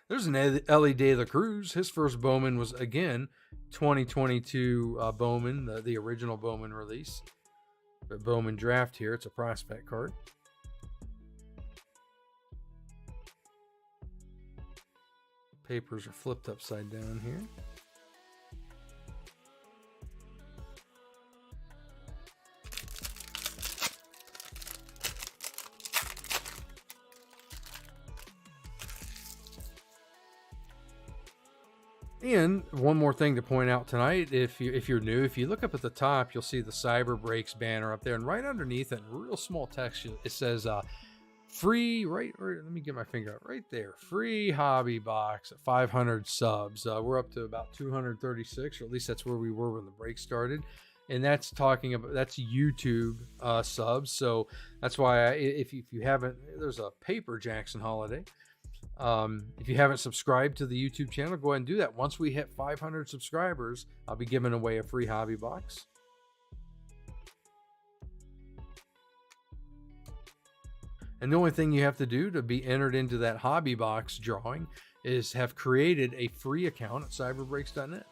There's an Ellie De La Cruz. His first Bowman was, again, 2022 Bowman, the original Bowman release. The Bowman draft here. It's a prospect card. Papers are flipped upside down here. And one more thing to point out tonight, if you're new, if you look up at the top, you'll see the Cyber Breaks banner up there, and right underneath it, in real small text, it says free. Right, let me get my finger out right there. Free hobby box at 500 subs. We're up to about 236, or at least that's where we were when the break started. And that's talking about, that's YouTube subs. So that's why if you haven't, there's a paper Jackson Holiday. If you haven't subscribed to the YouTube channel, go ahead and do that. Once we hit 500 subscribers, I'll be giving away a free hobby box. And the only thing you have to do to be entered into that hobby box drawing is have created a free account at cyberbreaks.net.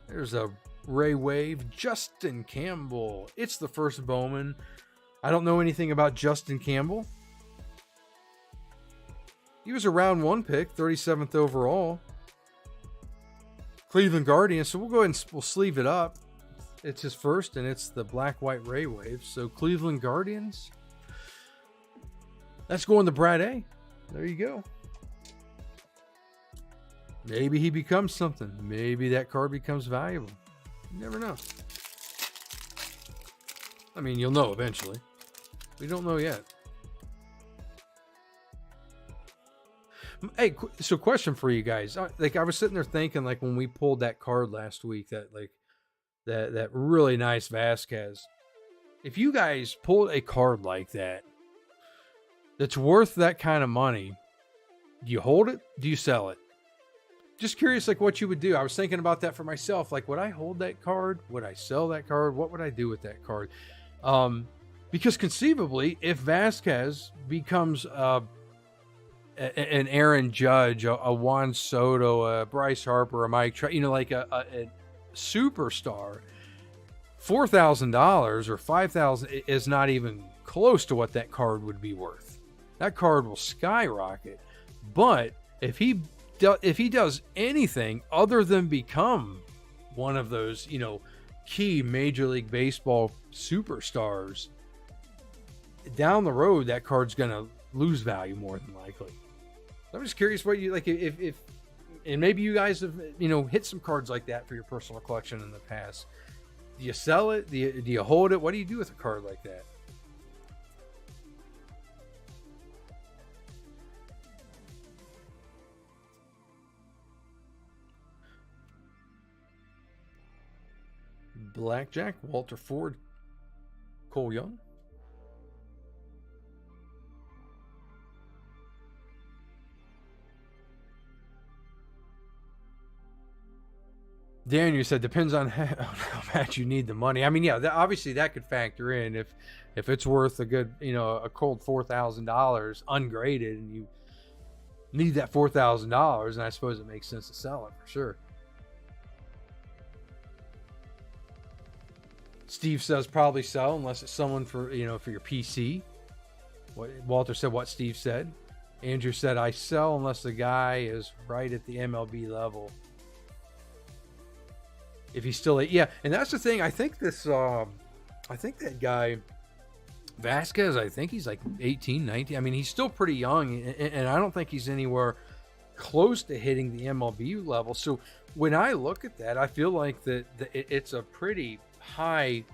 There's a Ray Wave, Justin Campbell. It's the first Bowman. I don't know anything about Justin Campbell. He was a round 1 pick, 37th overall. Cleveland Guardians. So we'll go ahead and we'll sleeve it up. It's his first, and it's the black-white Ray Wave. So Cleveland Guardians. That's going to Brad A. There you go. Maybe he becomes something. Maybe that card becomes valuable. You never know. I mean, you'll know eventually. We don't know yet. Hey, so question for you guys. Like, I was sitting there thinking, like, when we pulled that card last week, that really nice Vasquez. If you guys pulled a card like that, that's worth that kind of money, do you hold it? Do you sell it? Just curious, like, what you would do. I was thinking about that for myself. Like, would I hold that card? Would I sell that card? What would I do with that card? Because conceivably, if Vasquez becomes an Aaron Judge, a Juan Soto, a Bryce Harper, a Mike Trout, like a superstar, $4,000 or $5,000 is not even close to what that card would be worth. That card will skyrocket. But if he does anything other than become one of those, key Major League Baseball superstars, down the road, that card's going to lose value more than likely. I'm just curious what you like, if and maybe you guys have, hit some cards like that for your personal collection in the past. Do you sell it? Do you hold it? What do you do with a card like that? Blackjack, Walter Ford, Cole Young. Daniel said, depends on how much you need the money. I mean, yeah, obviously that could factor in if it's worth a good, a cold $4,000 ungraded, and you need that $4,000, and I suppose it makes sense to sell it for sure. Steve says probably sell unless it's someone for for your PC. What Walter said, what Steve said. Andrew said, I sell unless the guy is right at the MLB level. If he's still, yeah, and that's the thing. I think that guy Vasquez, I think he's like 18, 19. I mean, he's still pretty young, and I don't think he's anywhere close to hitting the MLB level. So when I look at that, I feel like that it's a pretty high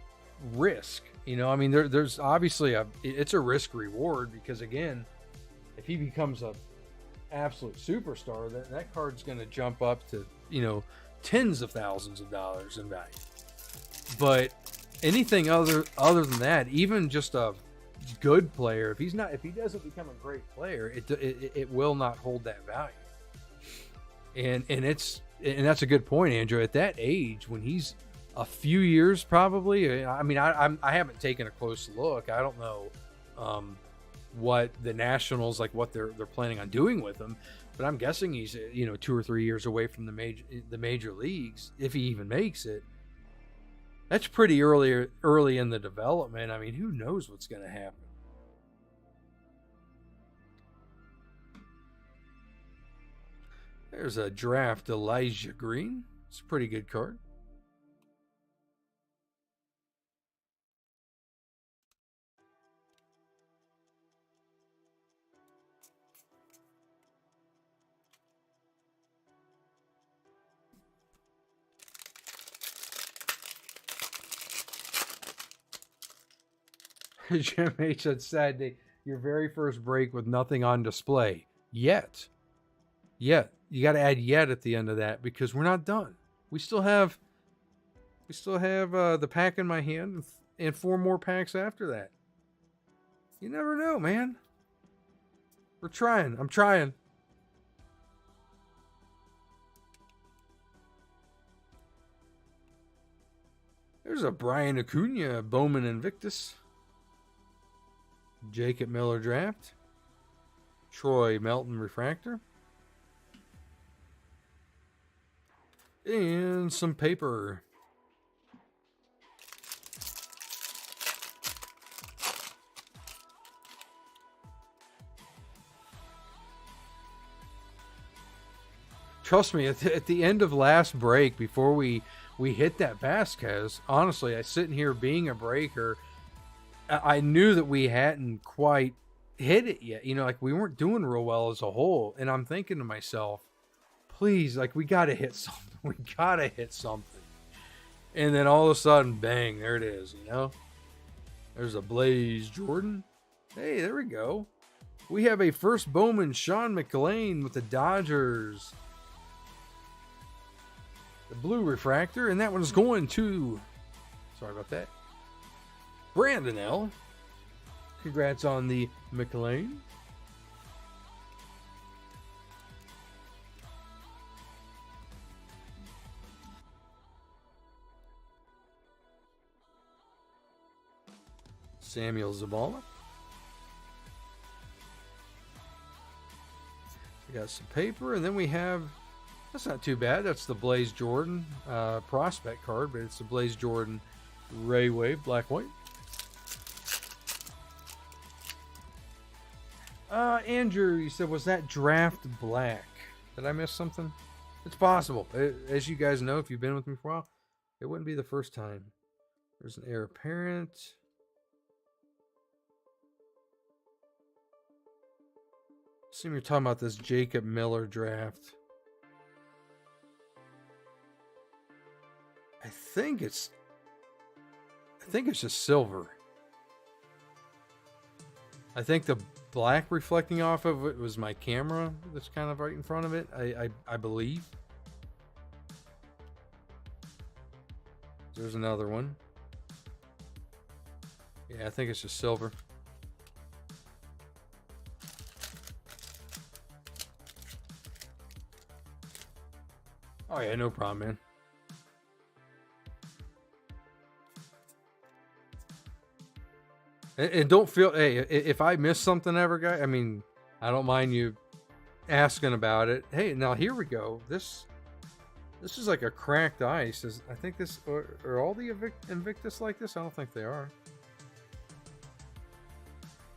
risk. I mean, there's obviously it's a risk reward, because again, if he becomes a absolute superstar, that card's going to jump up to tens of thousands of dollars in value. But anything other than that, even just a good player, if he doesn't become a great player, it will not hold that value. And that's a good point, Andrew. At that age, when he's a few years, probably. I mean, I haven't taken a close look. I don't know what the Nationals, like what they're planning on doing with him, but I'm guessing he's 2 or 3 years away from the major leagues, if he even makes it. That's pretty early in the development. I mean, who knows what's going to happen? There's a draft Elijah Green. It's a pretty good card. Jim H. said your very first break with nothing on display yet. You got to add yet at the end of that, because we're not done. We still have the pack in my hand and 4 more packs after that. You never know, man. We're trying. I'm trying. There's a Brian Acuna Bowman Invictus. Jacob Miller draft. Troy Melton refractor. And some paper. Trust me, at the end of last break, before we hit that Vasquez, honestly, I sitting here being a breaker, I knew that we hadn't quite hit it yet. Like we weren't doing real well as a whole. And I'm thinking to myself, please, like we got to hit something. We got to hit something. And then all of a sudden, bang, there it is, There's a Blaze Jordan. Hey, there we go. We have a first Bowman Sean McLean with the Dodgers. The blue refractor, and that one's going to, sorry about that, Brandon L. Congrats on the McLean. Samuel Zavala. We got some paper, and then we have, that's not too bad. That's the Blaze Jordan prospect card, but it's the Blaze Jordan Ray Wave black white. Andrew, you said, was that draft black? Did I miss something? It's possible. As you guys know, if you've been with me for a while, it wouldn't be the first time. There's an heir apparent. Assume you're talking about this Jacob Miller draft. I think it's just silver. I think the black reflecting off of it was my camera that's kind of right in front of it. I believe. There's another one. Yeah, I think it's just silver. Oh yeah, no problem, man. And don't feel, hey, if I miss something ever, guy, I mean, I don't mind you asking about it. Hey, now here we go. This is like a cracked ice. I think this, are all the Invictus like this? I don't think they are.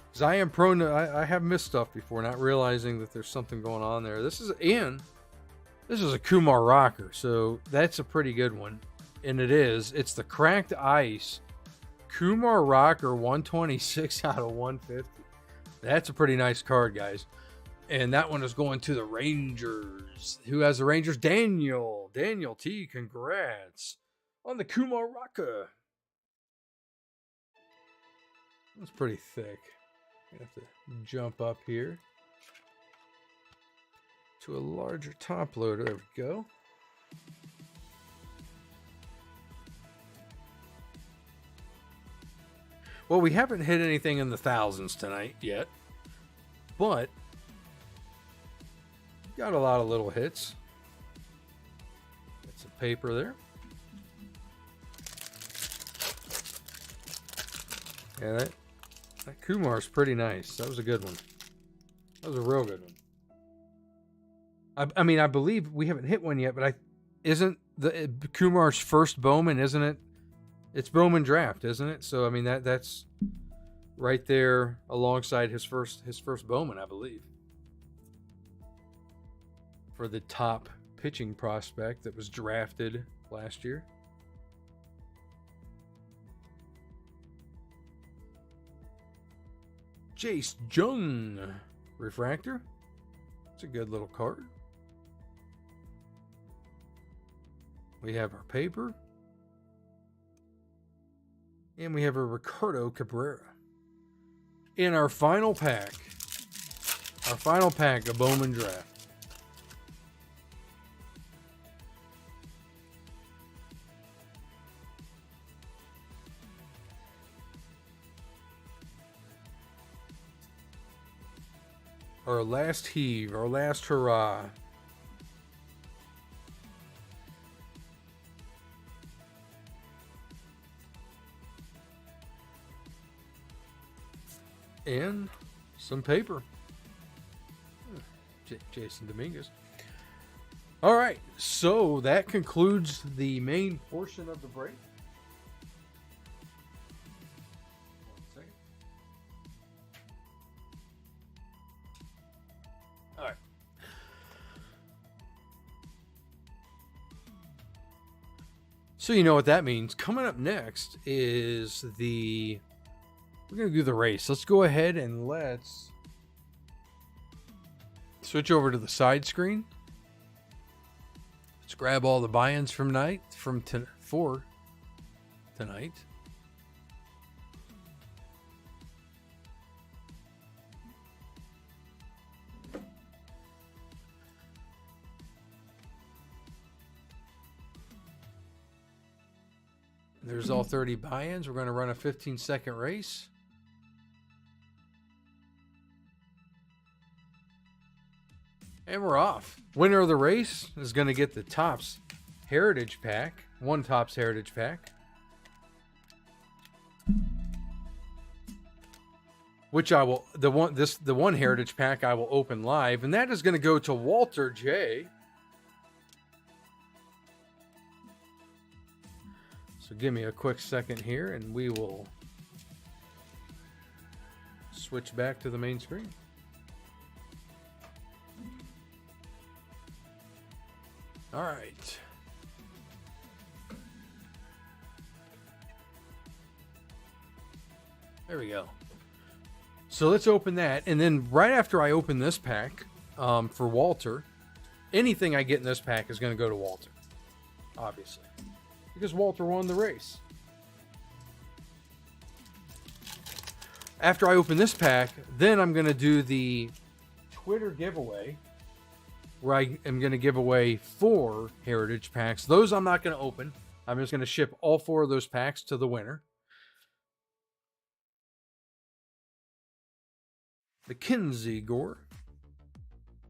Because I am prone to, I have missed stuff before, not realizing that there's something going on there. This is a Kumar Rocker, so that's a pretty good one. And it's the cracked ice Kumar Rocker 126 out of 150. That's a pretty nice card, guys. And that one is going to the Rangers. Who has the Rangers? Daniel T, congrats on the Kumar Rocker. That's pretty thick. I have to jump up here to a larger top loader. There we go. Well, we haven't hit anything in the thousands tonight yet, but got a lot of little hits. Got some paper there. Yeah, that Kumar's pretty nice. That was a good one. That was a real good one. I mean, I believe we haven't hit one yet, but isn't the Kumar's first Bowman, isn't it? It's Bowman draft, isn't it? So I mean that's right there alongside his first Bowman, I believe. For the top pitching prospect that was drafted last year. Jace Jung refractor. It's a good little card. We have our paper. And we have a Ricardo Cabrera. In our final pack of Bowman draft. Our last heave, our last hurrah. And some paper. Jason Dominguez. All right, so that concludes the main portion of the break. One second. All right. So you know what that means. Coming up next is we're going to do the race. Let's go ahead and let's switch over to the side screen. Let's grab all the buy-ins for tonight. There's all 30 buy-ins. We're going to run a 15-second race. And we're off. Winner of the race is going to get the Topps Heritage Pack. One Topps Heritage Pack. Which I will, the one Heritage Pack I will open live. And that is going to go to Walter J. So give me a quick second here and we will switch back to the main screen. All right. There we go. So let's open that. And then right after I open this pack for Walter, anything I get in this pack is going to go to Walter. Obviously. Because Walter won the race. After I open this pack, then I'm going to do the Twitter giveaway. Where I am going to give away 4 Heritage Packs. Those I'm not going to open. I'm just going to ship all 4 of those packs to the winner. The Kinsey Gore.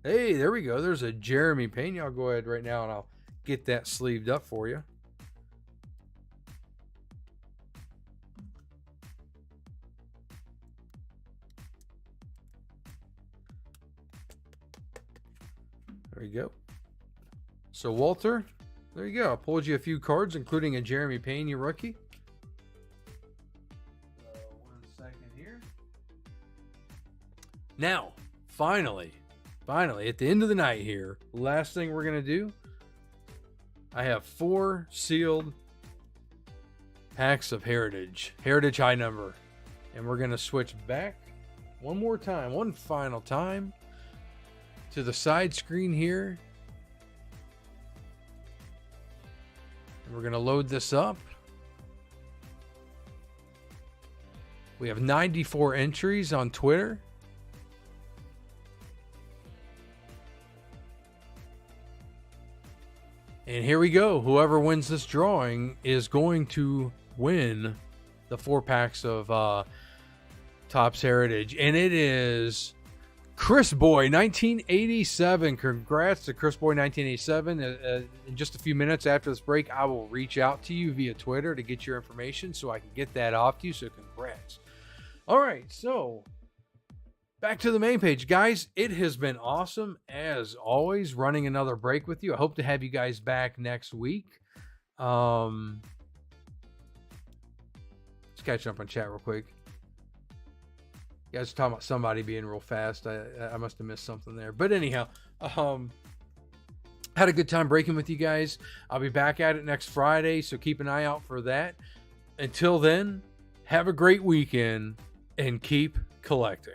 Hey, there we go. There's a Jeremy Payne. I'll go ahead right now and I'll get that sleeved up for you. There you go. So Walter, there you go. I pulled you a few cards, including a Jeremy Payne, your rookie. So 1 second here. Now, finally, at the end of the night here, last thing we're gonna do. I have 4 sealed packs of Heritage high number, and we're gonna switch back one final time. To the side screen here. And we're going to load this up. We have 94 entries on Twitter. And here we go. Whoever wins this drawing is going to win the 4-packs of Topps Heritage. And it is Chris Boy 1987. Congrats to Chris Boy 1987. In just a few minutes after this break, I will reach out to you via Twitter to get your information so I can get that off to you. So congrats. All right, so back to the main page, guys. It has been awesome as always running another break with you. I hope to have you guys back next week. Let's catch up on chat real quick. You guys are talking about somebody being real fast. I must have missed something there. But anyhow, had a good time breaking with you guys. I'll be back at it next Friday, so keep an eye out for that. Until then, have a great weekend and keep collecting.